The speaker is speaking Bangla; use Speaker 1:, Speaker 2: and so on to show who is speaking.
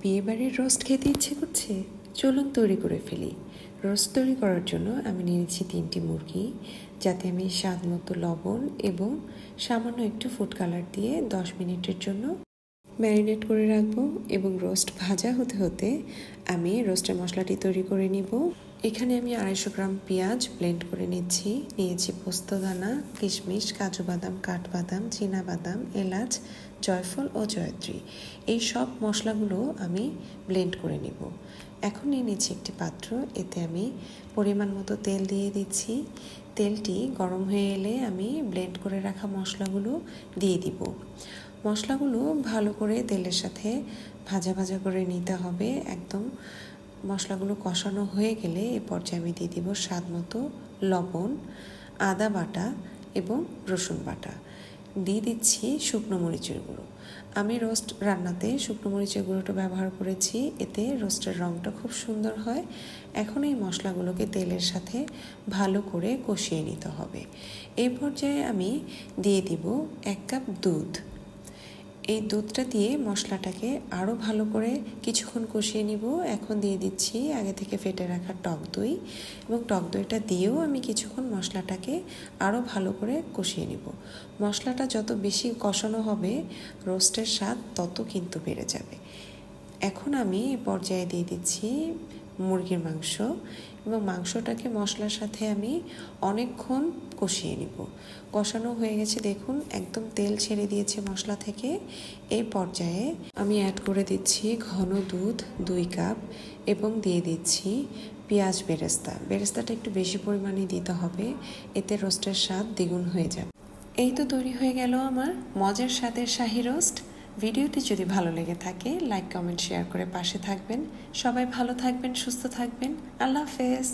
Speaker 1: বিয়েবাড়ির রোস্ট খেতে ইচ্ছে করছে, চলুন তৈরি করে ফেলি। রোস্ট তৈরি করার জন্য আমি নিয়েছি 3টি মুরগি, যাতে আমি স্বাদ মতো লবণ এবং সামান্য একটু ফুড কালার দিয়ে 10 মিনিটের জন্য ম্যারিনেট করে রাখবো। এবং রোস্ট ভাজা হতে হতে আমি রোস্টের মশলাটি তৈরি করে নিব। এখানে আমি 250 গ্রাম পেঁয়াজ ব্লেন্ড করে নিয়েছি পোস্তদানা, কিশমিশ, কাজু বাদাম, কাঠবাদাম, চীনাবাদাম, এলাচ, জয়ফল ও জয়ত্রী। এই সব মশলাগুলো আমি ব্লেন্ড করে নিব। এখন নিয়ে নিচ্ছি একটি পাত্র, এতে আমি পরিমাণ মতো তেল দিয়ে দিচ্ছি। তেলটি গরম হয়ে এলে আমি ব্লেন্ড করে রাখা মশলাগুলো দিয়ে দিব। মশলাগুলো ভালো করে তেলের সাথে ভাজা ভাজা করে নিতে হবে। একদম মশলাগুলো কষানো হয়ে গেলে এ পর্যায়ে আমি দিয়ে দিব স্বাদ মতো লবণ, আদা বাটা এবং রসুন বাটা। দিয়ে দিচ্ছি শুকনো মরিচের গুঁড়ো। আমি রোস্ট রান্নাতে শুকনো মরিচের গুঁড়োটা ব্যবহার করেছি, এতে রোস্টের রঙটা খুব সুন্দর হয়। এখন এই মশলাগুলোকে তেলের সাথে ভালো করে কষিয়ে নিতে হবে। এই পর্যায়ে আমি দিয়ে দিব 1 কাপ দুধ। এই দুধটা দিয়ে মশলাটাকে আরও ভালো করে কিছুক্ষণ কষিয়ে নিব। এখন দিয়ে দিচ্ছি আগে থেকে ফেটে রাখা টক দই, এবং টক দইটা দিয়েও আমি কিছুক্ষণ মশলাটাকে আরও ভালো করে কষিয়ে নিব। মশলাটা যত বেশি কষানো হবে রোস্টের স্বাদ তত কিন্তু বেড়ে যাবে। এখন আমি এই পর্যায়ে দিয়ে দিচ্ছি মুরগির মাংস, এবং মাংসটাকে মশলার সাথে আমি অনেকক্ষণ কষিয়ে নিব। কষানো হয়ে গেছে, দেখুন একদম তেল ছেড়ে দিয়েছে মশলা থেকে। এই পর্যায়ে আমি অ্যাড করে দিচ্ছি ঘন দুধ 2 কাপ, এবং দিয়ে দিচ্ছি পেঁয়াজ বেরেস্তাটা একটু বেশি পরিমাণে দিতে হবে, এতে রোস্টের স্বাদ দ্বিগুণ হয়ে যাবে। এই তো তৈরি হয়ে গেল আমার মজার স্বাদের শাহী রোস্ট। ভিডিওটি যদি ভালো লেগে থাকে লাইক, কমেন্ট, শেয়ার করে পাশে থাকবেন। সবাই ভালো থাকবেন, সুস্থ থাকবেন। আল্লাহ হাফেজ।